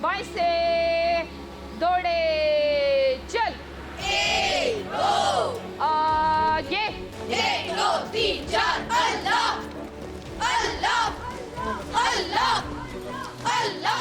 बाएं से दौड़े चल। 1 2 आगे 1 2 3 4 अल्लाह अल्लाह अल्लाह अल्लाह।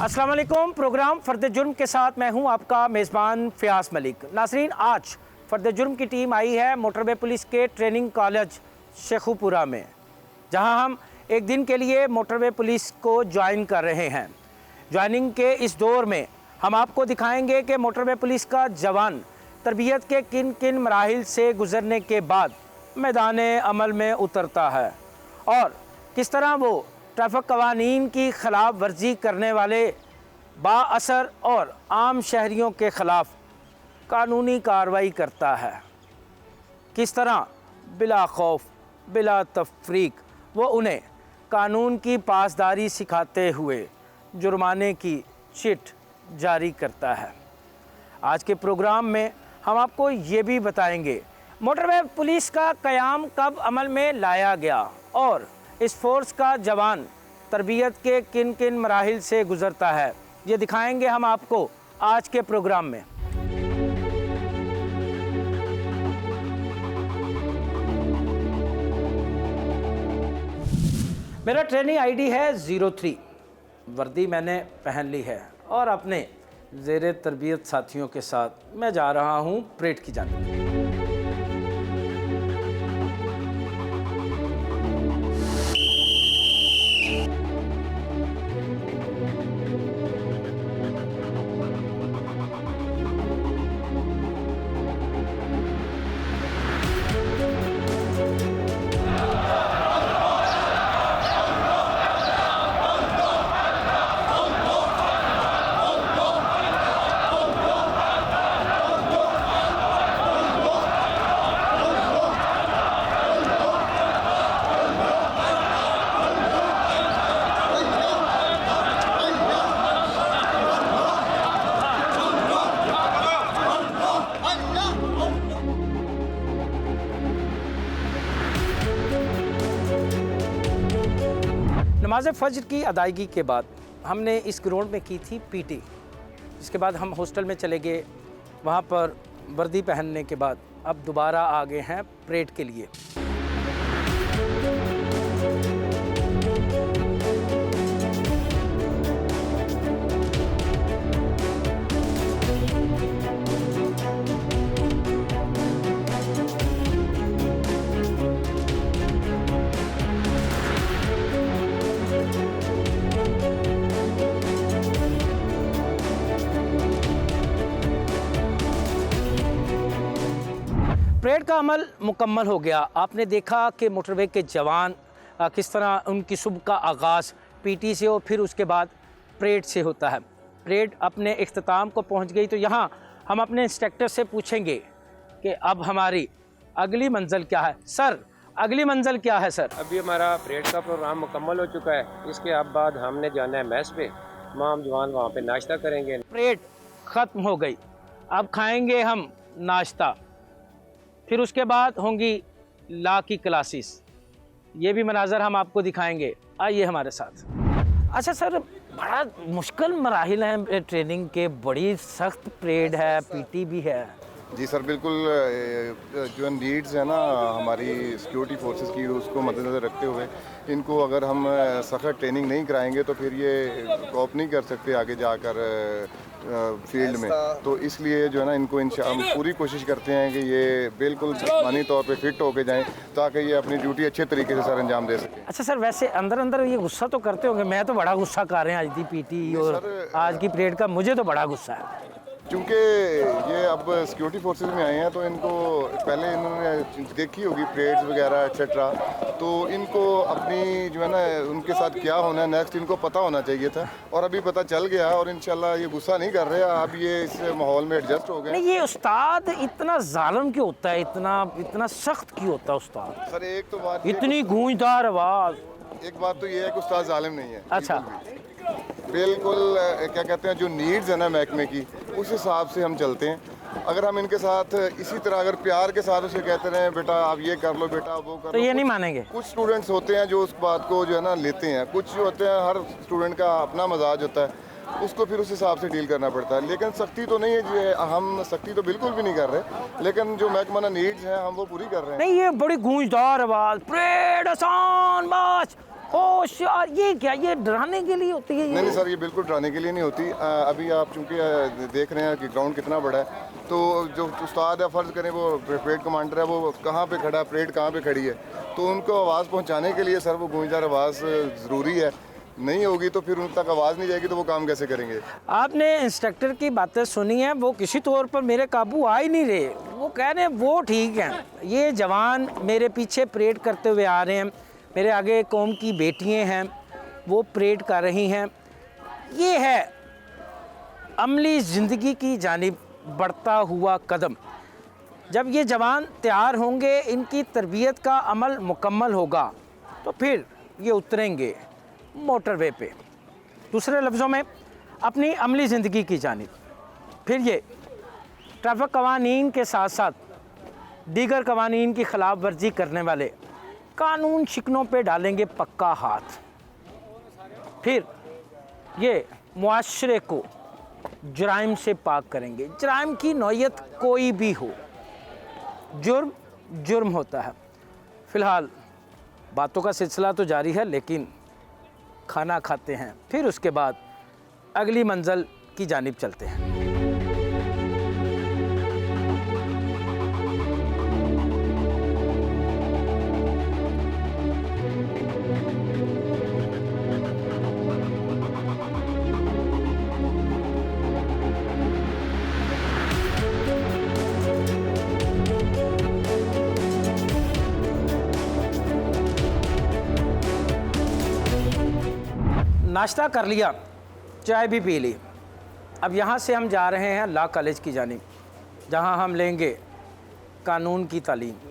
अस्सलाम वालेकुम। प्रोग्राम फ़र्द जुर्म के साथ मैं हूं आपका मेज़बान फ़याज़ मलिक। नाज़रीन, आज फ़र्द जुर्म की टीम आई है मोटरवे पुलिस के ट्रेनिंग कॉलेज शेखुपुरा में, जहां हम एक दिन के लिए मोटरवे पुलिस को ज्वाइन कर रहे हैं। ज्वाइनिंग के इस दौर में हम आपको दिखाएंगे कि मोटरवे पुलिस का जवान तरबियत के किन किन मराहिल से गुज़रने के बाद मैदान अमल में उतरता है और किस तरह वो ट्रैफिक कवानीन की ख़िलाफ़ वर्जी करने वाले बाअसर और आम शहरियों के ख़िलाफ़ कानूनी कार्रवाई करता है। किस तरह बिला खौफ बिला तफरीक वो उन्हें कानून की पासदारी सिखाते हुए जुर्माने की चिट जारी करता है। आज के प्रोग्राम में हम आपको ये भी बताएंगे मोटरवे पुलिस का क़याम कब अमल में लाया गया और इस फोर्स का जवान तरबियत के किन किन मराहिल से गुज़रता है। ये दिखाएंगे हम आपको आज के प्रोग्राम में। मेरा ट्रेनिंग आईडी है 03। वर्दी मैंने पहन ली है और अपने ज़ेरे तरबियत साथियों के साथ मैं जा रहा हूँ परेड की जानिब। नमाज फ़ज्र की अदायगी के बाद हमने इस ग्राउंड में की थी पीटी। इसके बाद हम हॉस्टल में चले गए, वहाँ पर वर्दी पहनने के बाद अब दोबारा आ गए हैं परेड के लिए। परेड का अमल मुकम्मल हो गया। आपने देखा कि मोटरवे के जवान किस तरह उनकी सुबह का आगाज़ पीटी से और फिर उसके बाद परेड से होता है। परेड अपने इख्तिताम को पहुंच गई, तो यहाँ हम अपने इंस्ट्रक्टर से पूछेंगे कि अब हमारी अगली मंजिल क्या है। सर, अगली मंजिल क्या है सर? अभी हमारा परेड का प्रोग्राम मुकम्मल हो चुका है। इसके अब बाद हमने जाना है मैस पे। तमाम जवान वहाँ पे नाश्ता करेंगे। परेड ख़त्म हो गई, अब खाएंगे हम नाश्ता, फिर उसके बाद होंगी ला की क्लासेस। ये भी मनाजर हम आपको दिखाएंगे, आइए हमारे साथ। अच्छा सर, बड़ा मुश्किल मराहिल हैं ट्रेनिंग के, बड़ी सख्त परेड है, पीटी भी है। जी सर, बिल्कुल जो नीड्स है ना हमारी सिक्योरिटी फोर्सेस की, उसको मद्देनज़र रखते हुए इनको अगर हम सख्त ट्रेनिंग नहीं कराएंगे तो फिर ये कॉप नहीं कर सकते आगे जाकर फील्ड में। तो इसलिए जो है ना इनको हम पूरी कोशिश करते हैं कि ये बिल्कुल जिस्मानी तौर पे फिट होके जाएं ताकि ये अपनी ड्यूटी अच्छे तरीके से सर अंजाम दे सकें। अच्छा सर, वैसे अंदर अंदर ये गुस्सा तो करते होंगे? मैं तो बड़ा गुस्सा कर रहे हैं आज की पीटी और आज की परेड का, मुझे तो बड़ा गुस्सा है। क्योंकि ये अब सिक्योरिटी फोर्सेस में आए हैं तो इनको पहले इन्होंने देखी होगी परेड्स वगैरह एक्सेट्रा, तो इनको अपनी जो है ना उनके साथ क्या होना है नेक्स्ट इनको पता होना चाहिए था, और अभी पता चल गया और इंशाल्लाह ये गुस्सा नहीं कर रहे, अब ये इस माहौल में एडजस्ट हो गए। नहीं, ये उस्ताद इतना जालिम क्यों होता है, इतना सख्त क्यों होता है उस्ताद? सर एक तो बात, इतनी गूंजदार आवाज़। एक बात तो ये है कि उस्ताद जालिम नहीं है। अच्छा, बिल्कुल क्या कहते हैं, जो नीड्स है ना महकमे की उस हिसाब से हम चलते हैं। अगर हम इनके साथ इसी तरह अगर प्यार के साथ उसे कहते रहे बेटा आप ये कर लो, बेटा वो कर लो, तो ये नहीं मानेंगे। कुछ स्टूडेंट्स होते हैं जो उस बात को जो है ना लेते हैं, कुछ जो होते हैं, हर स्टूडेंट का अपना मजाज होता है, उसको फिर उस हिसाब से डील करना पड़ता है। लेकिन सख्ती तो नहीं है जी, हम सख्ती तो बिल्कुल भी नहीं कर रहे, लेकिन जो महकमा नीड्स हैं हम वो पूरी कर रहे हैं। नहीं, ये बड़ी गूंजदार आवाज़, परेड आसान मार्च होशियार, ये क्या, ये डराने के लिए होती है? ये नहीं सर, ये बिल्कुल डराने के लिए नहीं होती। अभी आप चूँकि देख रहे हैं कि ग्राउंड कितना बड़ा है, तो जो उस्ताद है फ़र्ज़ करें वो परेड कमांडर है, वो कहाँ पे खड़ा है, परेड कहाँ पे खड़ी है, तो उनको आवाज़ पहुँचाने के लिए सर वो गूंजदार आवाज़ ज़रूरी है। नहीं होगी तो फिर उन तक आवाज़ नहीं जाएगी तो वो काम कैसे करेंगे? आपने इंस्ट्रक्टर की बातें सुनी हैं, वो किसी तौर पर मेरे काबू आ ही नहीं रहे। वो कह रहे हैं वो ठीक हैं, ये जवान मेरे पीछे परेड करते हुए आ रहे हैं, मेरे आगे कौम की बेटियां हैं वो परेड कर रही हैं। ये है अमली ज़िंदगी की जानिब बढ़ता हुआ कदम। जब ये जवान तैयार होंगे, इनकी तरबियत का अमल मुकम्मल होगा, तो फिर ये उतरेंगे मोटरवे पे, दूसरे लफ्ज़ों में अपनी अमली ज़िंदगी की जानिब। फिर ये ट्रैफिक कवानीन के साथ साथ दीगर कवानीन की ख़िलाफ़ वर्जी करने वाले कानून शिकनों पे डालेंगे पक्का हाथ। फिर ये मुआशरे को जराइम से पाक करेंगे। जराइम की नौयत कोई भी हो, जुर्म जुर्म होता है। फ़िलहाल बातों का सिलसिला तो जारी है, लेकिन खाना खाते हैं, फिर उसके बाद अगली मंजिल की जानिब चलते हैं। नाश्ता कर लिया, चाय भी पी ली। अब यहाँ से हम जा रहे हैं लॉ कॉलेज की जानिब, जहाँ हम लेंगे कानून की तालीम।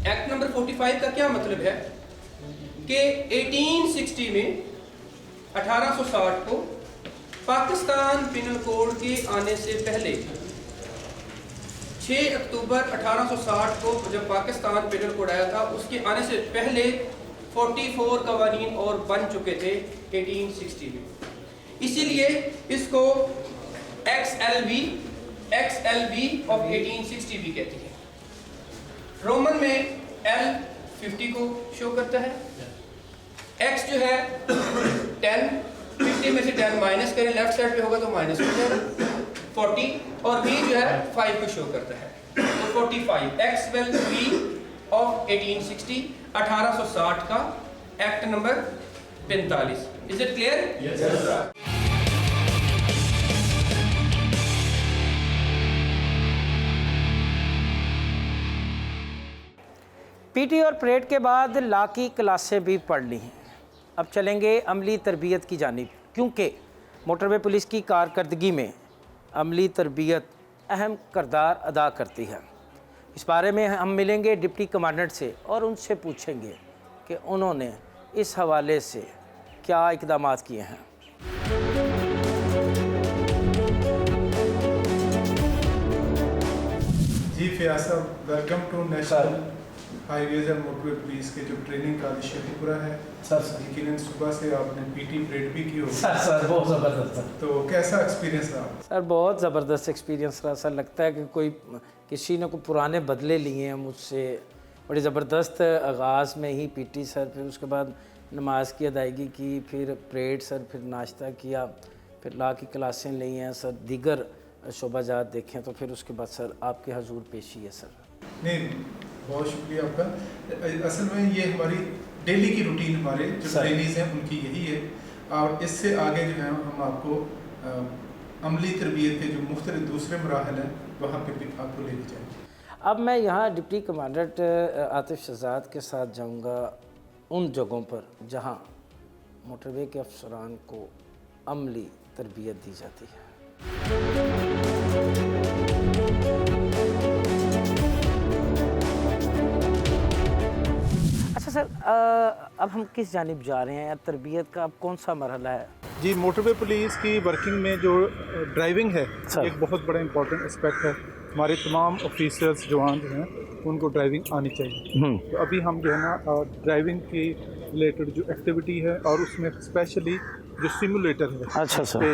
एक्ट नंबर 45 का क्या मतलब है कि 1860 में 1860 को पाकिस्तान पिनल कोड के आने से पहले 6 अक्टूबर 1860 को जब पाकिस्तान पिनल कोड आया था, उसके आने से पहले 44 कवानीन और बन चुके थे 1860 में। इसीलिए इसको XLB ऑफ 1860 भी कहते हैं। रोमन में L 50 को शो करता है, X जो है 10, 50 में से 10 माइनस करें, लेफ्ट साइड पे होगा तो माइनस हो जाएगा 40, और V जो है 5 को शो करता है, तो 45। XLB ऑफ 1860 1860 का act number 45। Is it clear? Yes. PT और परेड के बाद लॉ की क्लासें भी पढ़ ली हैं। अब चलेंगे अमली तरबियत की जानिब, क्योंकि मोटरवे पुलिस की कारकर्दगी में अमली तरबियत अहम किरदार अदा करती है। इस बारे में हम मिलेंगे डिप्टी कमांडेंट से और उनसे पूछेंगे कि उन्होंने इस हवाले से क्या इक़दामात किए हैं। जी फयाज साहब, welcome to national highways and motorway police के जो ट्रेनिंग कॉलेज शेखुपुरा है। सर यकीनन सुबह से आपने पीटी परेड भी की होगी। सर बहुत ज़बरदस्त सर। तो कैसा एक्सपीरियंस रहा? सर बहुत ज़बरदस्त एक्सपीरियंस रहा सर। लगता है कि किसी ने पुराने बदले लिए हैं मुझसे। बड़ी ज़बरदस्त आगाज़ में ही पीटी सर, फिर उसके बाद नमाज की अदायगी की, फिर परेड सर, फिर नाश्ता किया, फिर ला की क्लासें ली हैं सर, दीगर शोबाजात देखें, तो फिर उसके बाद सर आपके हजूर पेशी है सर। नहीं, बहुत शुक्रिया आपका। असल में ये हमारी डेली की रूटीन, हमारे जो ट्रेनिंग्स हैं उनकी यही है। और इससे आगे जो है हम आपको अमली तरबियत के जो मुख्तलिफ दूसरे मराहल हैं वहाँ पे भी आपको लेके जाएंगे। अब मैं यहाँ डिप्टी कमांडेंट आतिफ शहजाद के साथ जाऊँगा उन जगहों पर जहाँ मोटरवे के अफसरान को अमली तरबियत दी जाती है। अच्छा सर, अब हम किस जानिब जा रहे हैं? तरबियत का अब कौन सा मरहला है? जी, मोटरवे पुलिस की वर्किंग में जो ड्राइविंग है सर। एक बहुत बड़ा इंपॉर्टेंट एस्पेक्ट है। हमारे तमाम ऑफिसर्स जवान जो हैं उनको ड्राइविंग आनी चाहिए। तो अभी हम जो है ना ड्राइविंग की रिलेटेड जो एक्टिविटी है और उसमें स्पेशली जो सिमुलेटर है, अच्छा सर, पे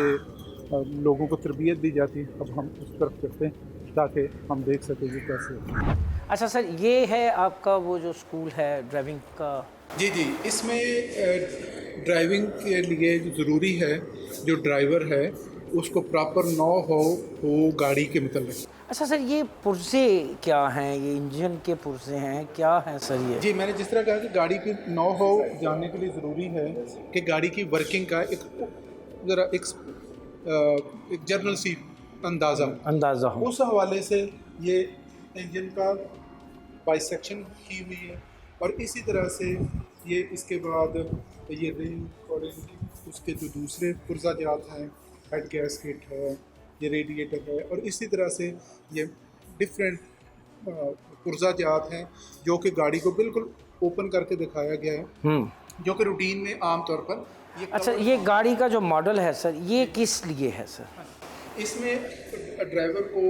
लोगों को तरबियत दी जाती है। अब हम उस तरफ करते हैं ताकि हम देख सकें कि कैसे। अच्छा सर, ये है आपका वो जो स्कूल है ड्राइविंग का? जी जी, इसमें ड्राइविंग के लिए जो ज़रूरी है, जो ड्राइवर है उसको प्रॉपर नो हो गाड़ी के मतलब। अच्छा सर, ये पुर्जे क्या हैं? ये इंजन के पुर्जे हैं, क्या हैं सर ये? जी, मैंने जिस तरह कहा कि गाड़ी की नो हो जानने के लिए ज़रूरी है कि गाड़ी की वर्किंग का एक जनरल सी अंदाज़ा हो। उस हवाले से ये इंजन का बाइसेक्शन की हुई है और इसी तरह से ये इसके बाद ये रिंग और उसके जो दूसरे पुर्जा जात हैं, हेड गैस्केट है, ये रेडिएटर है और इसी तरह से ये डिफरेंट पुर्जा जात हैं जो कि गाड़ी को बिल्कुल ओपन करके दिखाया गया है, जो कि रूटीन में आम तौर पर ये। अच्छा, ये गाड़ी का जो मॉडल है सर, ये किस लिए है सर? इसमें ड्राइवर को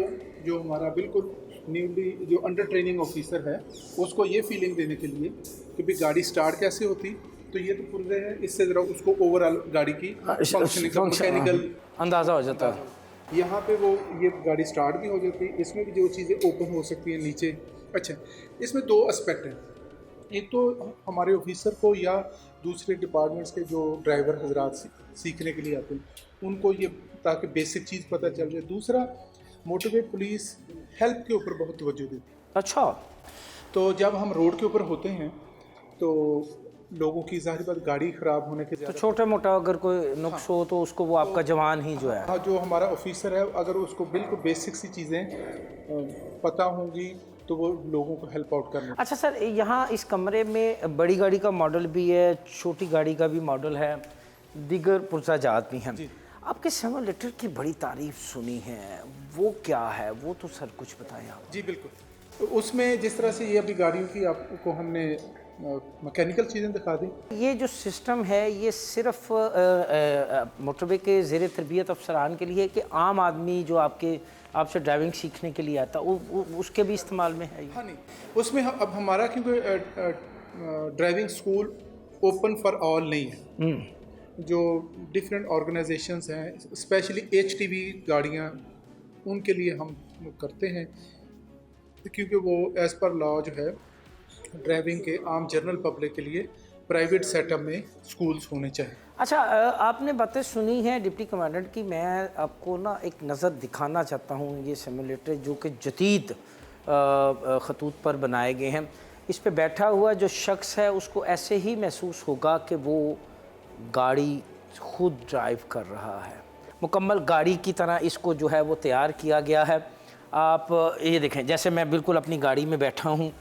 जो हमारा बिल्कुल न्यूली जो अंडर ट्रेनिंग ऑफिसर है उसको ये फीलिंग देने के लिए कि भाई गाड़ी स्टार्ट कैसे होती, तो ये तो पुर्जे हैं, इससे ज़रा उसको ओवरऑल गाड़ी की फंक्शनिंग का मैकेनिकल अंदाज़ा हो जाता है। यहाँ पे वो ये गाड़ी स्टार्ट भी हो जाती है। इसमें भी जो चीज़ें ओपन हो सकती हैं नीचे। अच्छा, इसमें दो एस्पेक्ट हैं। एक तो हमारे ऑफिसर को या दूसरे डिपार्टमेंट्स के जो ड्राइवर हजरात सीखने के लिए आते हैं उनको ये ताकि बेसिक चीज़ पता चल जाए। दूसरा, मोटरवे पुलिस हेल्प के ऊपर बहुत तवज्जो देती है। अच्छा, तो जब हम रोड के ऊपर होते हैं तो लोगों की ज़ाहिर बात गाड़ी ख़राब होने के तो छोटा मोटा अगर कोई नुक्स हो तो उसको वो आपका जवान ही जो है। हाँ, जो हमारा ऑफिसर है अगर उसको बिल्कुल बेसिक सी चीज़ें पता होंगी तो वो लोगों को हेल्प आउट करना। अच्छा सर, यहाँ इस कमरे में बड़ी गाड़ी का मॉडल भी है, छोटी गाड़ी का भी मॉडल है, दीगर पुर्जाजात भी हैं। आपके सिमुलेटर की बड़ी तारीफ सुनी है, वो क्या है? वो तो सर कुछ बताएं आप। जी बिल्कुल, तो उसमें जिस तरह से ये अभी गाड़ियों की आपको हमने मैकेनिकल चीज़ें दिखा दी। ये जो सिस्टम है ये सिर्फ मोटरवे के ज़ेर तरबियत अफसरान के लिए कि आम आदमी जो आपसे ड्राइविंग सीखने के लिए आता उसके भी इस्तेमाल में है? हाँ नहीं, उसमें अब हमारा क्योंकि driving school open for all नहीं है। जो डिफरेंट ऑर्गेनाइजेशंस हैं, स्पेशली HTV गाड़ियाँ, उनके लिए हम करते हैं क्योंकि वो एज़ पर लॉ जो है ड्राइविंग के आम जनरल पब्लिक के लिए प्राइवेट सेटअप में स्कूल्स होने चाहिए। अच्छा, आपने बातें सुनी हैं डिप्टी कमांडेंट की, मैं आपको ना एक नज़र दिखाना चाहता हूँ। ये सिमुलेटर जो कि जदीद खतूत पर बनाए गए हैं, इस पे बैठा हुआ जो शख्स है उसको ऐसे ही महसूस होगा कि वो गाड़ी खुद ड्राइव कर रहा है। मुकम्मल गाड़ी की तरह इसको जो है वो तैयार किया गया है। आप ये देखें, जैसे मैं बिल्कुल अपनी गाड़ी में बैठा हूँ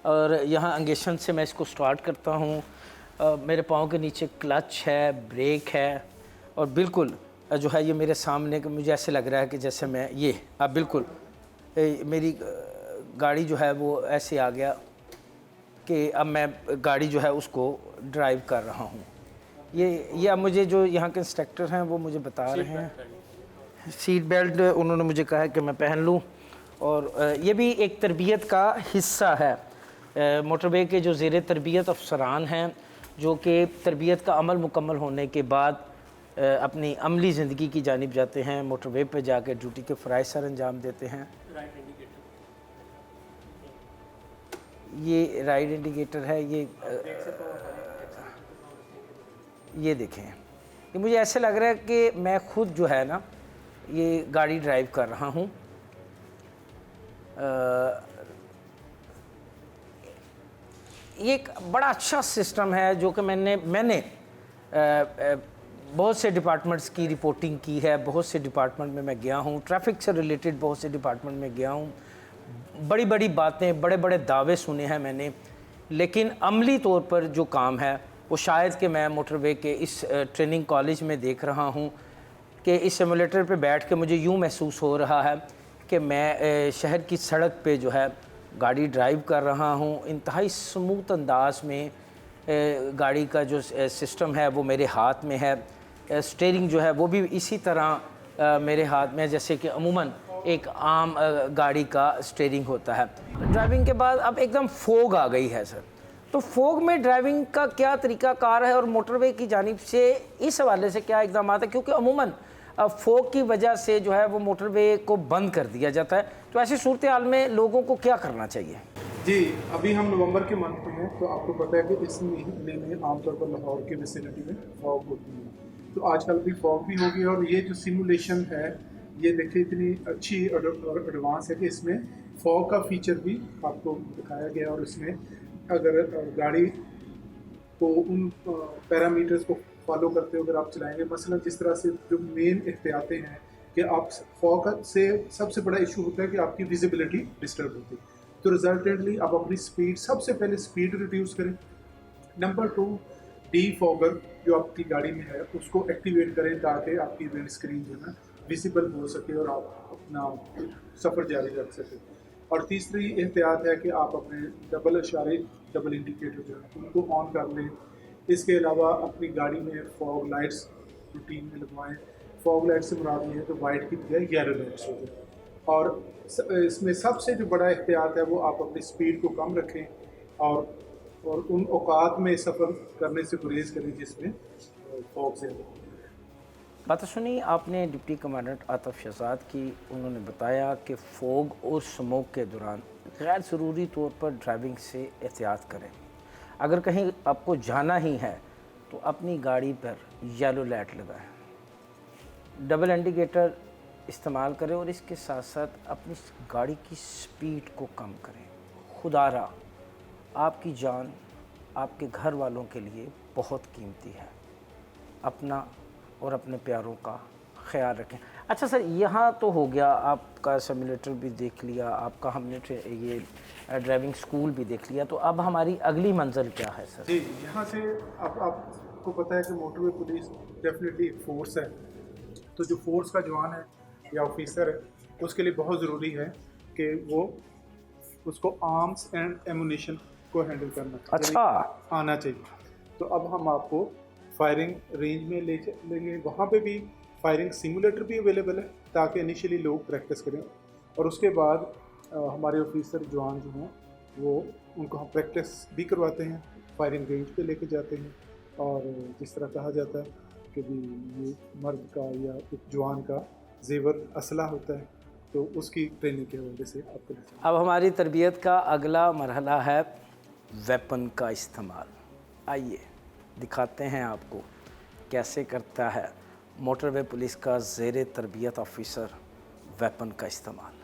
और यहाँ अंगेशन से मैं इसको स्टार्ट करता हूँ। मेरे पाँव के नीचे क्लच है, ब्रेक है और बिल्कुल जो है ये मेरे सामने, मुझे ऐसे लग रहा है कि जैसे मैं ये अब बिल्कुल मेरी गाड़ी जो है वो ऐसे आ गया कि अब मैं गाड़ी जो है उसको ड्राइव कर रहा हूँ। ये अब मुझे जो यहाँ के इंस्ट्रक्टर हैं वो मुझे बता रहे हैं सीट बेल्ट उन्होंने मुझे कहा है कि मैं पहन लूँ, और ये भी एक तरबियत का हिस्सा है। मोटरवे के जो ज़ेर तरबियत अफसरान हैं जो कि तरबियत का अमल मुकम्मल होने के बाद अपनी अमली ज़िंदगी की जानिब जाते हैं, मोटरवे पे जाकर ड्यूटी के फ़राइज़ सर अंजाम देते हैं। ये राइट इंडिकेटर है, ये देखें, कि मुझे ऐसे लग रहा है कि मैं खुद जो है ना ये गाड़ी ड्राइव कर रहा हूँ। ये एक बड़ा अच्छा सिस्टम है जो कि मैंने बहुत से डिपार्टमेंट्स की रिपोर्टिंग की है, बहुत से डिपार्टमेंट में मैं गया हूँ, ट्रैफिक से रिलेटेड बहुत से डिपार्टमेंट में गया हूँ, बड़ी बड़ी बातें, बड़े बड़े दावे सुने हैं मैंने, लेकिन अमली तौर पर जो काम है वो शायद कि मैं मोटरवे के इस ट्रेनिंग कॉलेज में देख रहा हूँ कि इस सिमुलेटर पे बैठ के मुझे यूँ महसूस हो रहा है कि मैं शहर की सड़क पे जो है गाड़ी ड्राइव कर रहा हूँ। इंतहाई स्मूथ अंदाज में गाड़ी का जो सिस्टम है वो मेरे हाथ में है, स्टीयरिंग जो है वो भी इसी तरह मेरे हाथ में है जैसे कि अमूमन एक आम गाड़ी का स्टीयरिंग होता है। ड्राइविंग के बाद अब एकदम फोग आ गई है सर, तो फोग में ड्राइविंग का क्या तरीका कार है और मोटरवे की जानिब से इस हवाले से क्या इक़दाम है, क्योंकि अमूमन फोग की वजह से जो है वो मोटरवे को बंद कर दिया जाता है, तो ऐसी सूरत हाल में लोगों को क्या करना चाहिए? जी, अभी हम नवंबर के मंथ में हैं, तो आपको पता है कि इस महीने में आमतौर पर लाहौर के विसिनिटी में फॉग होती है, तो आजकल भी फॉग भी होगी। और ये जो सिमुलेशन है ये देखिए इतनी अच्छी और एडवांस है कि इसमें फॉग का फीचर भी आपको दिखाया गया, और इसमें अगर गाड़ी को उन पैरामीटर्स को फॉलो करते हुए अगर आप चलाएंगे, मसलन जिस तरह से जो मेन एहतियातें हैं कि आप फॉग से सबसे बड़ा इशू होता है कि आपकी विजिबिलिटी डिस्टर्ब होती है, तो रिजल्टेंटली आप अपनी स्पीड सबसे पहले स्पीड रिड्यूस करें। नंबर 2, डीफॉगर जो आपकी गाड़ी में है उसको एक्टिवेट करें ताकि आपकी विंड स्क्रीन जो है ना विजिबल हो सके और आप अपना सफ़र जारी रख सकें। और तीसरी एहतियात है कि आप अपने डबल इंडिकेटर जो है उनको ऑन कर लें। इसके अलावा अपनी गाड़ी में फॉग लाइट्स रूटीन में लगवाएं। फॉग लाइट से मुराद ये है तो वाइट की बजाय येलो लाइट्स हो जाए। और इसमें सबसे जो बड़ा एहतियात है वो आप अपनी स्पीड को कम रखें और उन औकात में सफ़र करने से गुरेज करें जिसमें फॉग से। बात सुनी आपने डिप्टी कमांडेंट आतिफ शहजाद की, उन्होंने बताया कि फ़ोग और स्मोक के दौरान गैर ज़रूरी तौर पर ड्राइविंग से एहतियात करें। अगर कहीं आपको जाना ही है तो अपनी गाड़ी पर येलो लाइट लगाएं, डबल इंडिकेटर इस्तेमाल करें और इसके साथ साथ अपनी गाड़ी की स्पीड को कम करें। खुदारा आपकी जान आपके घर वालों के लिए बहुत कीमती है, अपना और अपने प्यारों का ख्याल रखें। अच्छा सर, यहाँ तो हो गया, आपका सिमुलेटर भी देख लिया, आपका हमने ये ड्राइविंग स्कूल भी देख लिया, तो अब हमारी अगली मंजिल क्या है सर? जी, यहाँ से अब आपको पता है कि मोटरवे पुलिस डेफिनेटली एक फ़ोर्स है, तो जो फोर्स का जवान है या ऑफिसर है उसके लिए बहुत ज़रूरी है कि वो उसको आर्म्स एंड एमुनिशन को हैंडल करना आना चाहिए। तो अब हम आपको फायरिंग रेंज में लेंगे, वहाँ पे भी फायरिंग सिमुलेटर भी अवेलेबल है ताकि इनिशियली लोग प्रैक्टिस करें, और उसके बाद हमारे ऑफिसर जवान जो हैं वो उनको हम प्रैक्टिस भी करवाते हैं, फायरिंग रेंज पे लेके जाते हैं, और जिस तरह कहा जाता है कि भी ये मर्द का या एक जवान का जेवर असला होता है, तो उसकी ट्रेनिंग के वजह से आपको। अब हमारी तरबियत का अगला मरहला है वेपन का इस्तेमाल। आइए दिखाते हैं आपको कैसे करता है मोटरवे पुलिस का ज़ेरे तरबियत ऑफिसर वेपन का इस्तेमाल।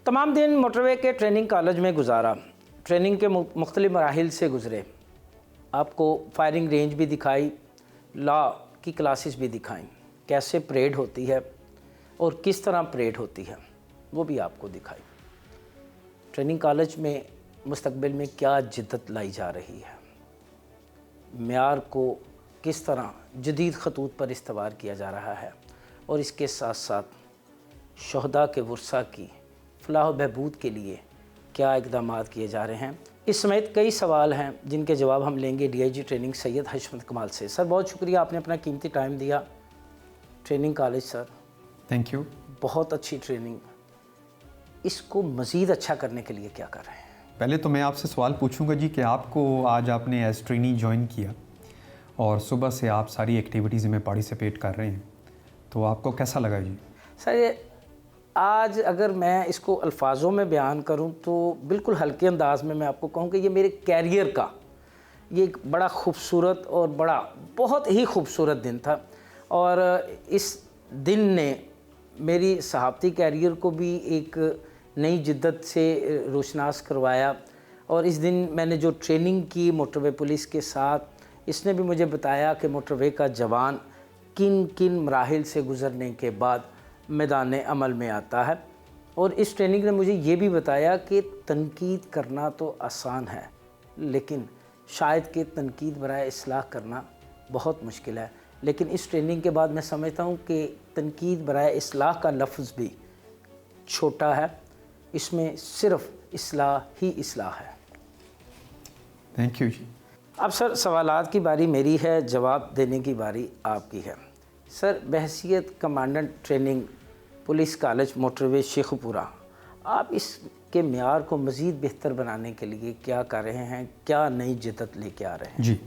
तमाम दिन मोटरवे के ट्रेनिंग कॉलेज में गुजारा, ट्रेनिंग के मुख्तलिफ मराहिल से गुज़रे, आपको फायरिंग रेंज भी दिखाई, लॉ की क्लासेस भी दिखाई, कैसे परेड होती है और किस तरह परेड होती है वो भी आपको दिखाई। ट्रेनिंग कॉलेज में मुस्तकबिल में क्या जिद्दत लाई जा रही है, म्यार को किस तरह जदीद खतूत पर इस्तवार किया जा रहा है, और इसके साथ साथ शहदा के वर्सा की फलाह बहबूद के लिए क्या इक़दाम किए जा रहे हैं। इस समेत कई सवाल हैं जिनके जवाब हम लेंगे DIG ट्रेनिंग सैयद हशमत कमाल से। सर बहुत शुक्रिया, आपने अपना कीमती टाइम दिया। Training college sir, thank you. बहुत अच्छी ट्रेनिंग, इसको मज़ीद अच्छा करने के लिए क्या कर रहे हैं? पहले तो मैं आपसे सवाल पूछूंगा जी कि आपको आज आपने एज ट्रेनी ज्वाइन किया और सुबह से आप सारी एक्टिविटीज़ में पार्टिसिपेट कर रहे हैं, तो आपको कैसा लगा जी? सर आज अगर मैं इसको अल्फाजों में बयान करूं तो बिल्कुल हल्के अंदाज में मैं आपको कहूं कि ये मेरे कैरियर का ये एक बड़ा खूबसूरत और बहुत ही खूबसूरत दिन था, और इस दिन ने मेरी सहाफ़ती कैरियर को भी एक नई जिद्दत से रोशनास करवाया। और इस दिन मैंने जो ट्रेनिंग की मोटरवे पुलिस के साथ, इसने भी मुझे बताया कि मोटरवे का जवान किन किन मराहिल से गुज़रने के बाद मैदान अमल में आता है। और इस ट्रेनिंग ने मुझे ये भी बताया कि तनकीद करना तो आसान है, लेकिन शायद कि तनकीद बराए इस्लाह करना बहुत मुश्किल है। लेकिन इस ट्रेनिंग के बाद मैं समझता हूँ कि तनकीद बराए इस्लाह का लफ्ज़ भी छोटा है, इसमें सिर्फ इस्लाह ही इस्लाह है। थैंक यू जी। अब सर सवालात की बारी मेरी है, जवाब देने की बारी आपकी है। सर बहैसियत commandant training police college motorway Sheikhupura, आप इसके म्यार को मज़ीद बेहतर बनाने के लिए क्या कर रहे हैं, क्या नई जिद्दत लेके आ रहे हैं? जी,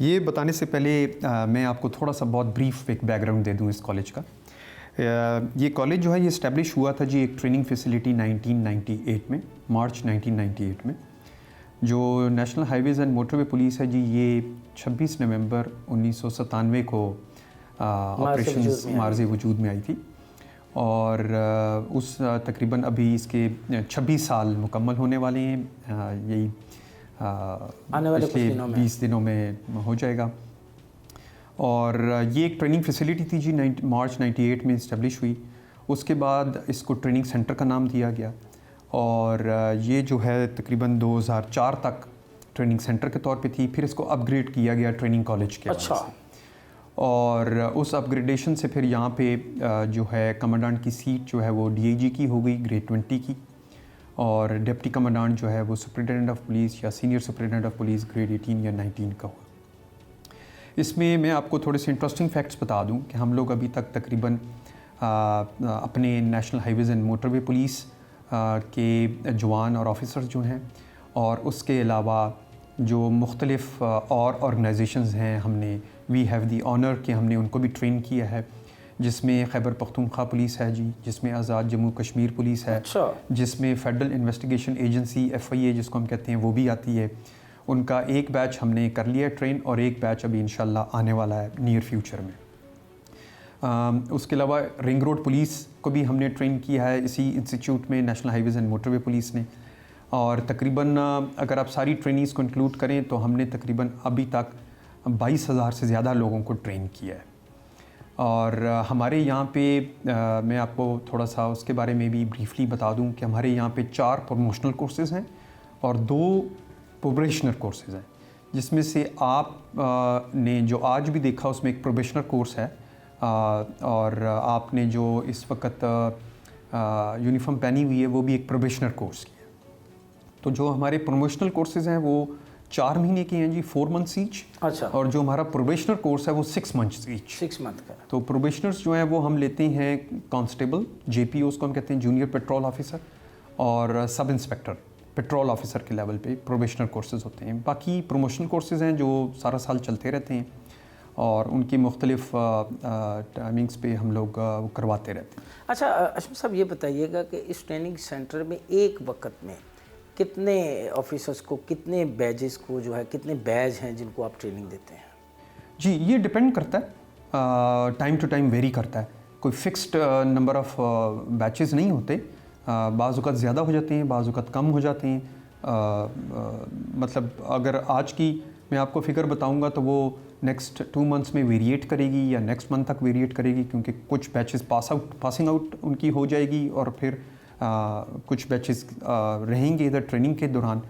ये बताने से पहले मैं आपको थोड़ा सा बहुत ब्रीफ एक बैकग्राउंड दे दूँ इस कॉलेज का। ये कॉलेज जो है ये इस्टेब्लिश हुआ था जी एक ट्रेनिंग फैसिलिटी 1998 में, मार्च 1998 में। जो national highways and motorway police है जी, ये 26 नवंबर 1997 को ऑपरेशंस मार्ज़े वजूद में आई थी, और उस तकरीबन अभी इसके 26 साल मुकम्मल होने वाले हैं। यही आने वाले पिछले 20 दिनों में हो जाएगा। और ये एक ट्रेनिंग फैसिलिटी थी जी, मार्च 98 में इस्टेब्लिश हुई। उसके बाद इसको ट्रेनिंग सेंटर का नाम दिया गया, और ये जो है तकरीबन 2004 तक ट्रेनिंग सेंटर के तौर पे थी। फिर इसको अपग्रेड किया गया ट्रेनिंग कॉलेज के। अच्छा। और उस अपग्रेडेशन से फिर यहाँ पे जो है कमांडेंट की सीट जो है वो DIG की हो गई, ग्रेड 20 की, और डिप्टी कमांडेंट जो है वो सुपरिटेंडेंट ऑफ पुलिस या senior superintendent of police grade 18 या 19 का हुआ। इसमें मैं आपको थोड़े से इंटरेस्टिंग फैक्ट्स बता दूं कि हम लोग अभी तक तकरीबन अपने national highways and motorway police के जवान और ऑफिसर्स जो हैं, और उसके अलावा जो मुख्तलिफ़ और ऑर्गेनाइजेशंस हैं, हमने वी हैव दी ऑनर कि हमने उनको भी ट्रेन किया है, जिसमें खैबर पख्तूनख्वा पुलिस है जी, जिसमें आज़ाद जम्मू कश्मीर पुलिस है, अच्छा। जिसमें फेडरल इन्वेस्टिगेशन एजेंसी FIA जिसको हम कहते हैं वो भी आती है। उनका एक बैच हमने कर लिया ट्रेन, और एक बैच अभी इंशाल्लाह आने वाला है नियर फ्यूचर में। उसके अलावा रिंग रोड पुलिस को भी हमने ट्रेन किया है इसी इंस्टीट्यूट में, national highways and motorway police ने। और तकरीबन अगर आप सारी ट्रेनीज़ को इंक्लूड करें तो हमने तकरीबन अभी तक 22,000 से ज़्यादा लोगों को ट्रेन किया है। और हमारे यहाँ पे मैं आपको थोड़ा सा उसके बारे में भी ब्रीफली बता दूँ कि हमारे यहाँ पे 4 प्रमोशनल कोर्सेज़ हैं और 2 प्रोबेशनर कोर्सेज़ हैं, जिसमें से आप ने जो आज भी देखा उसमें एक प्रोबेशनर कोर्स है, और आपने जो इस वक्त यूनिफॉर्म पहनी हुई है वो भी एक प्रोबेशनर कोर्स की है। तो जो हमारे प्रमोशनल कोर्सेज़ हैं वो 4 महीने के हैं जी, 4 मंथ्स ईच। अच्छा। और जो हमारा प्रोबेशनर कोर्स है वो 6 मंथ्स ईच। 6 मंथ का। तो प्रोबेशनर्स जो हैं वो हम लेते हैं कांस्टेबल, JPO उसको हम कहते हैं, जूनियर पेट्रोल ऑफिसर, और सब इंस्पेक्टर पेट्रोल ऑफिसर के लेवल पे प्रोबेशनर कोर्सेज़ होते हैं। बाकी प्रमोशनल कोर्सेज़ हैं जो सारा साल चलते रहते हैं, और उनकी मुख्तलिफ टाइमिंग्स पे हम लोग वो करवाते रहते हैं। अच्छा अशम साहब, ये बताइएगा कि इस ट्रेनिंग सेंटर में एक वक्त में कितने ऑफिसर्स को, कितने बैजेस को जो है, कितने बैज हैं जिनको आप ट्रेनिंग देते हैं? जी, ये डिपेंड करता है, टाइम टू टाइम वेरी करता है। कोई फ़िक्स्ड नंबर ऑफ़ बैचेस नहीं होते, बाज़ औक़ात ज़्यादा हो जाते हैं, बाज़ औक़ात कम हो जाते हैं। मतलब अगर आज की मैं आपको फ़िगर बताऊंगा तो वो नेक्स्ट 2 मंथ्स में वेरिएट करेगी या नेक्स्ट मंथ तक वेरिएट करेगी, क्योंकि कुछ बैचेस पासिंग आउट उनकी हो जाएगी, और फिर कुछ बैचेस रहेंगे इधर ट्रेनिंग के दौरान।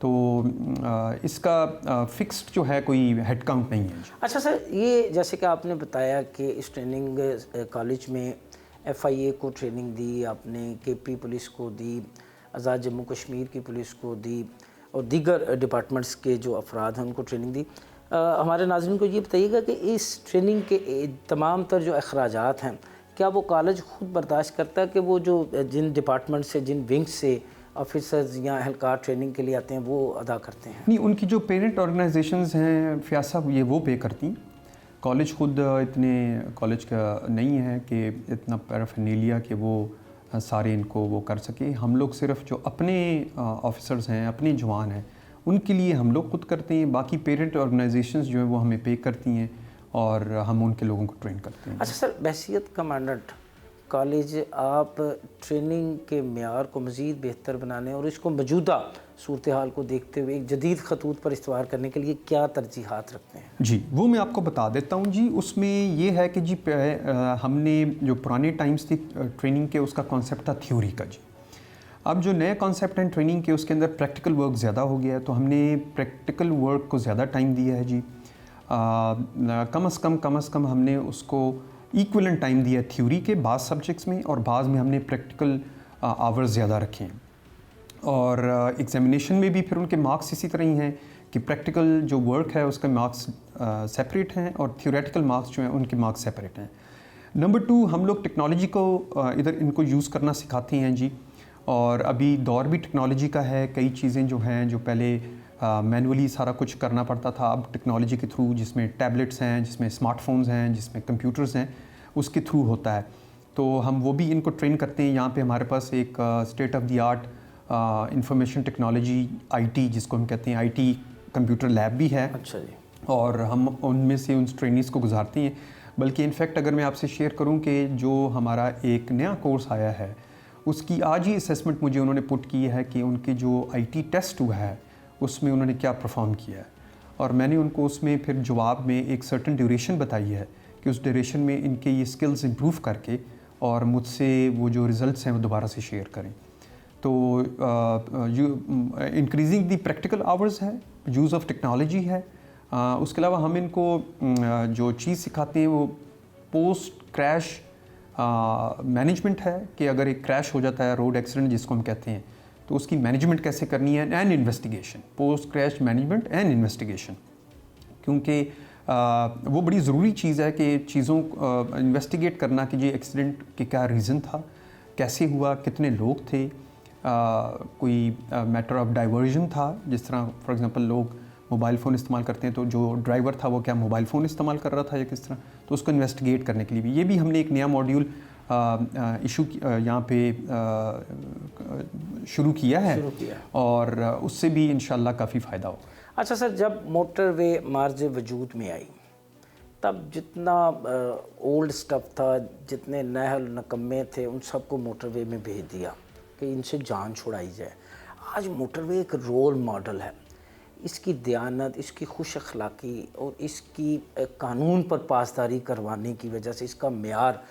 तो इसका फिक्स्ड जो है कोई हेड काउंट नहीं है। अच्छा सर, ये जैसे कि आपने बताया कि इस ट्रेनिंग कॉलेज में FIA को ट्रेनिंग दी आपने, KP पुलिस को दी, आज़ाद जम्मू कश्मीर की पुलिस को दी और दीगर डिपार्टमेंट्स के जो अफराद हैं उनको ट्रेनिंग दी। हमारे नाज़रीन को ये बताइएगा कि इस ट्रेनिंग के तमाम तर जो अखराजात हैं, क्या वो कॉलेज ख़ुद बर्दाश्त करता है कि वो जो जिन डिपार्टमेंट से, जिन विंग से ऑफिसर्स या एहलकार ट्रेनिंग के लिए आते हैं वो अदा करते हैं? नहीं, उनकी जो पेरेंट ऑर्गेनाइजेशंस हैं फ़ियाज़ साहब, ये वो पे करती। कॉलेज ख़ुद इतने कॉलेज का नहीं है कि इतना पैराफर्नेलिया कि वो सारे इनको वो कर सके। हम लोग सिर्फ जो अपने ऑफिसर्स हैं, अपने जवान हैं, उनके लिए हम लोग खुद करते हैं। बाकी पेरेंट ऑर्गेनाइजेशंस जो है वो हमें पे करती हैं और हम उनके लोगों को ट्रेन करते हैं। अच्छा सर, बहसियत कमांडेंट कॉलेज आप ट्रेनिंग के मेयार को मज़ीद बेहतर बनाने और इसको मौजूदा सूरत हाल को देखते हुए एक जदीद खतूत पर इस्तेमाल करने के लिए क्या तरजीहात रखते हैं? जी, वो मैं आपको बता देता हूँ जी। उसमें ये है कि जी हमने जो पुराने टाइम्स थी ट्रेनिंग के, उसका कॉन्सेप्ट था थ्योरी का जी। अब जो नए कॉन्सेप्ट हैं ट्रेनिंग के, उसके अंदर प्रैक्टिकल वर्क ज़्यादा हो गया है, तो हमने प्रैक्टिकल वर्क को ज़्यादा टाइम दिया है जी। कम अज़ कम हमने उसको इक्वलेंट टाइम दिया है थ्योरी के बाज़ सब्जेक्ट्स में, और बाज़ में हमने प्रैक्टिकल आवर्स ज़्यादा रखे हैं। और एग्ज़ामिनेशन में भी फिर उनके मार्क्स इसी तरह ही हैं कि प्रैक्टिकल जो वर्क है उसके मार्क्स सेपरेट हैं और थ्योरेटिकल मार्क्स जो हैं उनके मार्क्स सेपरेट हैं। नंबर 2, हम लोग टेक्नोलॉजी को इधर इनको यूज़ करना सिखाते हैं जी। और अभी दौर भी टेक्नोलॉजी का है। कई चीज़ें जो हैं, जो पहले मैनुअली सारा कुछ करना पड़ता था, अब टेक्नोलॉजी के थ्रू, जिसमें टैबलेट्स हैं, जिसमें स्मार्टफोन्स हैं, जिसमें कंप्यूटर्स हैं, उसके थ्रू होता है। तो हम वो भी इनको ट्रेन करते हैं। यहाँ पे हमारे पास एक state of the art information technology IT जिसको हम कहते हैं, IT कंप्यूटर लैब भी है। अच्छा जी। और हम उनमें से उन ट्रेनिंग्स को गुजारते हैं। बल्कि इनफैक्ट अगर मैं आपसे शेयर करूं कि जो हमारा एक नया कोर्स आया है, उसकी आज ही असेसमेंट मुझे उन्होंने पुट की है कि उनके जो IT टेस्ट हुआ है उसमें उन्होंने क्या परफॉर्म किया है। और मैंने उनको उसमें फिर जवाब में एक सर्टेन ड्यूरेशन बताई है कि उस ड्यूरेशन में इनके ये स्किल्स इम्प्रूव करके और मुझसे वो जो रिज़ल्ट्स हैं वो दोबारा से शेयर करें। तो इंक्रीजिंग दी प्रैक्टिकल आवर्स है, यूज़ ऑफ टेक्नोलॉजी है। उसके अलावा हम इनको जो चीज़ सिखाते हैं वो पोस्ट क्रैश मैनेजमेंट है कि अगर एक क्रैश हो जाता है, रोड एक्सीडेंट जिसको हम कहते हैं, तो उसकी मैनेजमेंट कैसे करनी है, and investigation, post crash management and investigation. क्योंकि वो बड़ी ज़रूरी चीज़ है कि चीज़ों को इन्वेस्टिगेट करना कि ये एक्सीडेंट के क्या रीज़न था, कैसे हुआ, कितने लोग थे, कोई मैटर ऑफ डाइवर्जन था। जिस तरह फॉर एग्जांपल लोग मोबाइल फ़ोन इस्तेमाल करते हैं, तो जो ड्राइवर था वो क्या मोबाइल फ़ोन इस्तेमाल कर रहा था या किस तरह, तो उसको इन्वेस्टिगेट करने के लिए भी ये भी हमने एक नया मॉड्यूल इशू यहाँ पे शुरू किया है। और उससे भी इंशाल्लाह काफ़ी फ़ायदा होगा। अच्छा सर, जब मोटरवे मार्ज वजूद में आई तब जितना ओल्ड स्टफ़ था, जितने नहल नकम्मे थे, उन सबको मोटरवे में भेज दिया कि इनसे जान छुड़ाई जाए। आज मोटरवे एक रोल मॉडल है। इसकी दयानत, इसकी खुश अखलाक़ी और इसकी कानून पर पासदारी करवाने की वजह से इसका मेयार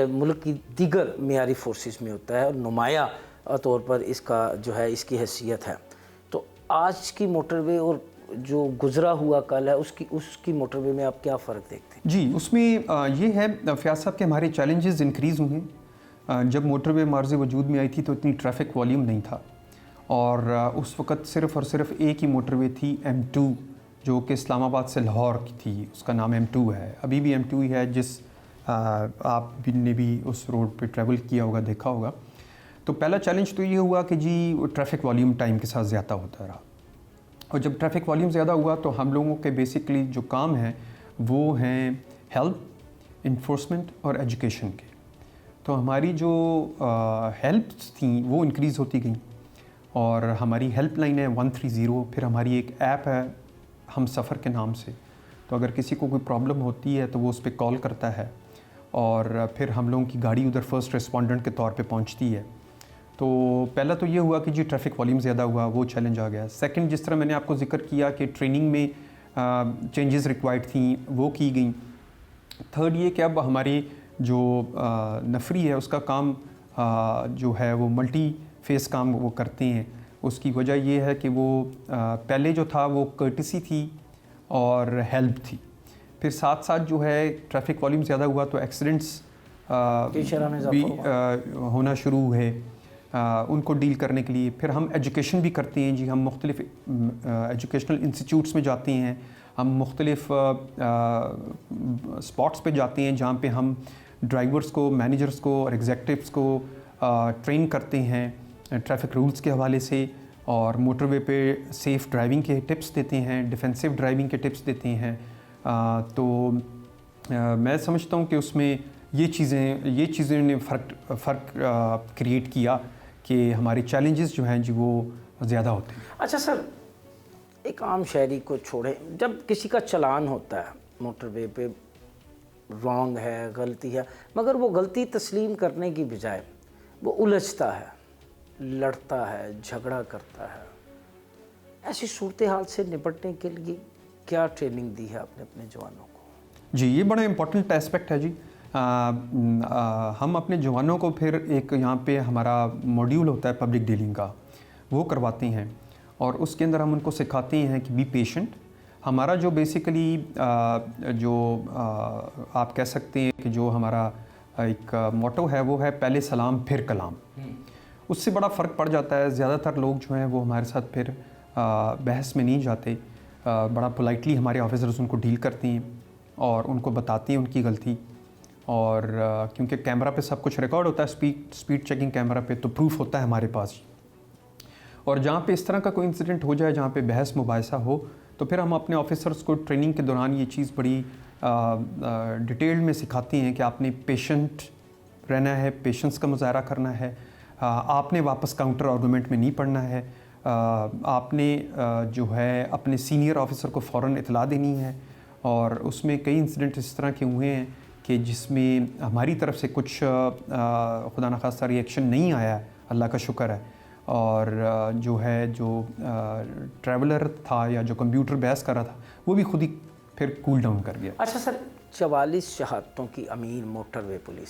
मुल्क की दीगर मेयारी फोर्सेस में होता है और नुमाया तौर पर इसका जो है इसकी हैसियत है। तो आज की मोटरवे और जो गुज़रा हुआ कल है उसकी मोटरवे में आप क्या फ़र्क देखते हैं? जी, उसमें ये है फ़ियाज़ साहब के हमारे चैलेंजेस इंक्रीज़ हुए हैं। जब मोटरवे मार्ज़ वजूद में आई थी तो इतनी ट्रैफिक वॉल्यूम नहीं था, और उस वक़्त सिर्फ़ और सिर्फ एक ही मोटरवे थी M2 जो कि इस्लामाबाद से लाहौर की थी, उसका नाम M2 है। अभी भी M2 ही है, जिस आप भी ने भी उस रोड पे ट्रैवल किया होगा, देखा होगा। तो पहला चैलेंज तो ये हुआ कि जी ट्रैफिक वॉल्यूम टाइम के साथ ज़्यादा होता रहा, और जब ट्रैफिक वॉल्यूम ज़्यादा हुआ तो हम लोगों के बेसिकली जो काम हैं वो हैं हेल्प, इन्फोर्समेंट और एजुकेशन के। तो हमारी जो हेल्प्स थी वो इंक्रीज़ होती गई, और हमारी हेल्पलाइन है 130। फिर हमारी एक ऐप है हम सफ़र के नाम से, तो अगर किसी को कोई प्रॉब्लम होती है तो वो उस पर कॉल करता है, और फिर हम लोगों की गाड़ी उधर फर्स्ट रिस्पोंडेंट के तौर पे पहुंचती है। तो पहला तो ये हुआ कि जी ट्रैफिक वॉल्यूम ज़्यादा हुआ, वो चैलेंज आ गया। सेकंड, जिस तरह मैंने आपको जिक्र किया कि ट्रेनिंग में चेंजेस रिक्वायर्ड थी, वो की गई। थर्ड ये कि अब हमारी जो नफरी है उसका काम जो है वो मल्टी फेस काम वो करते हैं, उसकी वजह ये है कि वो पहले जो था वो कर्टिसी थी और हेल्प थी, फिर साथ साथ जो है ट्रैफिक वॉल्यूम ज़्यादा हुआ तो एक्सीडेंट्स भी होना शुरू हुए उनको डील करने के लिए। फिर हम एजुकेशन भी करते हैं जी, हम मुख्तलिफ एजुकेशनल इंस्टीट्यूट्स में जाते हैं, हम मुख्तलिफ स्पॉट्स पे जाते हैं जहाँ पे हम ड्राइवर्स को, मैनेजर्स को और एग्जेक्टिव्स को ट्रेन करते हैं ट्रैफिक रूल्स के हवाले से, और मोटरवे पे सेफ़ ड्राइविंग के टिप्स देते हैं, डिफेंसिव ड्राइविंग के टिप्स देते हैं। तो मैं समझता हूँ कि उसमें ये चीज़ें ने फ़र्क क्रिएट किया कि हमारे चैलेंजेस जो हैं जी वो ज़्यादा होते हैं। अच्छा सर, एक आम शहरी को छोड़े, जब किसी का चालान होता है मोटरवे पे, रॉन्ग है, गलती है, मगर वो गलती तस्लीम करने की बजाय वो उलझता है, लड़ता है, झगड़ा करता है, ऐसी सूरत हाल से निपटने के लिए क्या ट्रेनिंग दी है आपने अपने जवानों को? जी, ये बड़ा इम्पोर्टेंट एस्पेक्ट है जी। हम अपने जवानों को फिर एक यहाँ पे हमारा मॉड्यूल होता है पब्लिक डीलिंग का, वो करवाते हैं और उसके अंदर हम उनको सिखाते हैं कि बी पेशेंट। हमारा जो बेसिकली आप कह सकते हैं कि जो हमारा एक मोटो है वो है पहले सलाम फिर कलाम। उससे बड़ा फ़र्क पड़ जाता है। ज़्यादातर लोग जो हैं वो हमारे साथ फिर बहस में नहीं जाते, बड़ा पोलाइटली हमारे ऑफिसर्स उनको डील करते हैं और उनको बताते हैं उनकी गलती। और क्योंकि कैमरा पे सब कुछ रिकॉर्ड होता है, स्पीड चेकिंग कैमरा पे, तो प्रूफ होता है हमारे पास। और जहाँ पे इस तरह का कोई इंसिडेंट हो जाए जहाँ पे बहस मुबाहिसा हो, तो फिर हम अपने ऑफिसर्स को ट्रेनिंग के दौरान ये चीज़ बड़ी डिटेल में सिखाते हैं कि आपने पेशेंट रहना है, पेशेंस का मुजाहरा करना है, आपने वापस काउंटर आर्गूमेंट में नहीं पड़ना है, आपने जो है अपने सीनियर ऑफिसर को फ़ौरन इतला देनी है। और उसमें कई इंसिडेंट इस तरह के हुए हैं कि जिसमें हमारी तरफ से कुछ खुदा न खास्ता रिएक्शन नहीं आया है, अल्लाह का शुक्र है। और जो ट्रैवलर था या जो कंप्यूटर बहस कर रहा था वो भी खुद ही फिर कूल डाउन कर गया। अच्छा सर, 44 शहादतों की अमीर मोटरवे पुलिस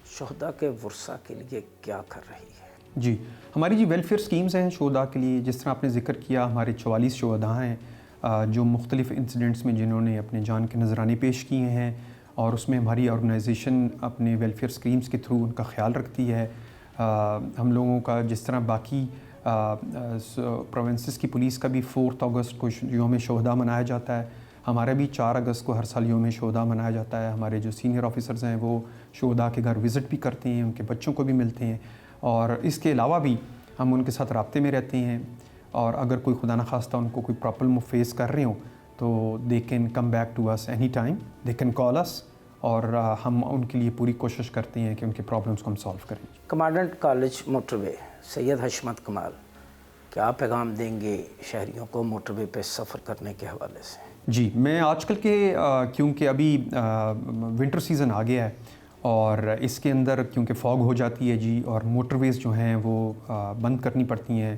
शोहदा के वर्सा के लिए क्या कर रही है? जी, हमारी जी वेलफेयर स्कीम्स हैं शोहदा के लिए। जिस तरह आपने जिक्र किया, हमारे 44 शोहदा हैं जो मुख्तलिफ़ इंसिडेंट्स में जिन्होंने अपने जान के नजराने पेश किए हैं, और उसमें हमारी ऑर्गेनाइजेशन अपने वेलफेयर स्कीम्स के थ्रू उनका ख्याल रखती है। हम लोगों का जिस तरह बाकी प्रोविंसेस की पुलिस का भी 4 अगस्त को योम शोहदा मनाया जाता है, हमारा भी 4 अगस्त को हर साल योम शोहदा मनाया जाता है। हमारे जो सीनियर ऑफिसर्स हैं वो शोहदा के घर विज़िट भी करते हैं, उनके बच्चों को भी मिलते हैं, और इसके अलावा भी हम उनके साथ राब्ते में रहते हैं। और अगर कोई खुदा न खास्ता उनको कोई प्रॉब्लम फेस कर रहे हो तो they can come back to us any time, they can call us, और हम उनके लिए पूरी कोशिश करते हैं कि उनके प्रॉब्लम्स को हम सॉल्व करें। कमांडेंट कॉलेज मोटरवे सैयद हशमत कमाल, क्या पैगाम देंगे शहरियों को मोटरवे पे सफ़र करने के हवाले से? जी, मैं आजकल के क्योंकि अभी विंटर सीज़न आ गया है और इसके अंदर क्योंकि फॉग हो जाती है जी, और मोटरवेज़ जो हैं वो बंद करनी पड़ती हैं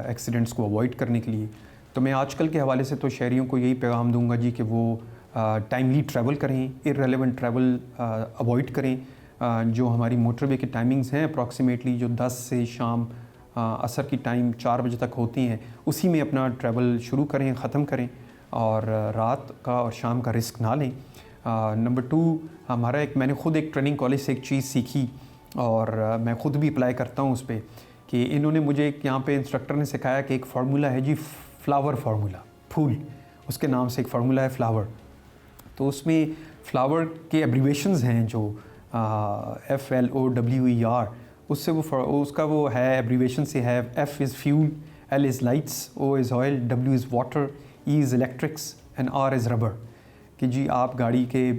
एक्सीडेंट्स को अवॉइड करने के लिए, तो मैं आजकल के हवाले से तो शहरियों को यही पैगाम दूंगा जी कि वो टाइमली ट्रैवल करें, इररेलेवेंट ट्रैवल अवॉइड करें। जो हमारी मोटरवे की टाइमिंग्स हैं अप्रॉक्सीमेटली जो 10 से शाम असर की टाइम 4 बजे तक होती हैं, उसी में अपना ट्रैवल शुरू करें, ख़त्म करें, और रात का और शाम का रिस्क ना लें। नंबर 2, हमारा मैंने ख़ुद एक ट्रेनिंग कॉलेज से एक चीज़ सीखी और मैं ख़ुद भी अप्लाई करता हूँ उस पर, कि इन्होंने मुझे एक यहाँ पे इंस्ट्रक्टर ने सिखाया कि एक फार्मूला है जी, फ्लावर फार्मूला, फूल, उसके नाम से एक फार्मूला है फ्लावर। तो उसमें फ्लावर के एब्रीवेशंस हैं जो FLOWER, उससे उसका वो है एब्रीवेशन से है, F is fuel, L is lights, O is oil, W is water, E is electrics and R is rubber. कि जी आप गाड़ी के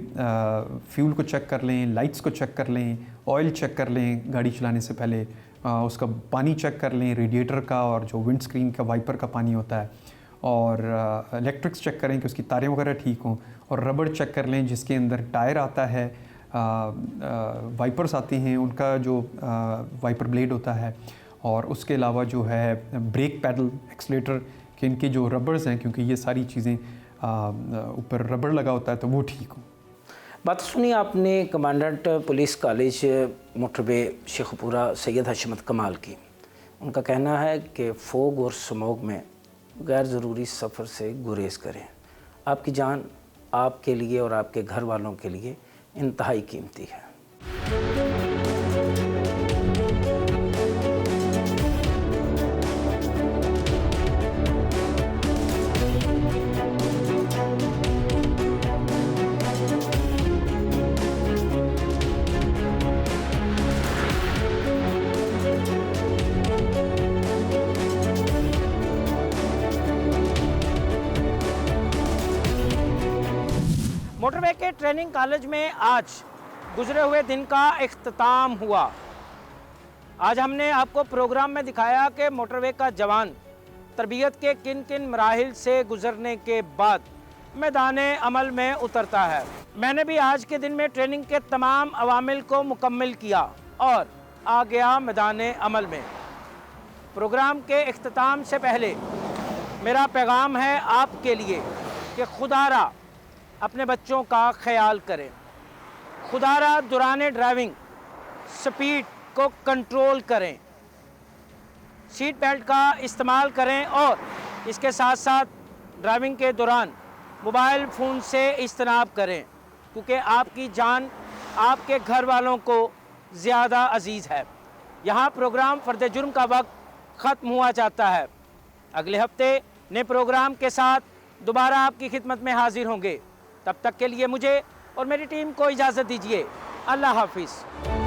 फ्यूल को चेक कर लें, लाइट्स को चेक कर लें, ऑयल चेक कर लें गाड़ी चलाने से पहले, उसका पानी चेक कर लें, रेडिएटर का और जो विंड स्क्रीन का वाइपर का पानी होता है, और इलेक्ट्रिक्स चेक करें कि उसकी तारें वगैरह ठीक हों, और रबर चेक कर लें जिसके अंदर टायर आता है, वाइपर्स आते हैं, उनका जो वाइपर ब्लेड होता है, और उसके अलावा जो है ब्रेक पैडल, एक्सलेटर कि इनके जो रबर्स हैं, क्योंकि ये सारी चीज़ें ऊपर रबर लगा होता है तो वो ठीक हो। बात सुनी आपने commandant police college motorway Sheikhupura Syed हशमत कमाल की, उनका कहना है कि फोग और स्मोक में गैर ज़रूरी सफ़र से गुरेज करें। आपकी जान आपके लिए और आपके घर वालों के लिए इंतहाई कीमती है। मोटरवे के ट्रेनिंग कॉलेज में आज गुजरे हुए दिन का इख्तिताम हुआ। आज हमने आपको प्रोग्राम में दिखाया कि मोटरवे का जवान तरबियत के किन किन मराहिल से गुजरने के बाद मैदान अमल में उतरता है। मैंने भी आज के दिन में ट्रेनिंग के तमाम अवामिल को मुकम्मल किया और आ गया मैदान अमल में। प्रोग्राम के इख्तिताम से पहले मेरा पैगाम है आपके लिए कि खुदारा अपने बच्चों का ख्याल करें। खुदारा दौरान ड्राइविंग स्पीड को कंट्रोल करें, सीट बेल्ट का इस्तेमाल करें और इसके साथ साथ ड्राइविंग के दौरान मोबाइल फ़ोन से इज्तनाब करें, क्योंकि आपकी जान आपके घर वालों को ज़्यादा अजीज़ है। यहाँ प्रोग्राम फ़र्द जुर्म का वक्त ख़त्म हुआ जाता है। अगले हफ्ते नए प्रोग्राम के साथ दोबारा आपकी खिदमत में हाजिर होंगे। तब तक के लिए मुझे और मेरी टीम को इजाज़त दीजिए। अल्लाह हाफिज़।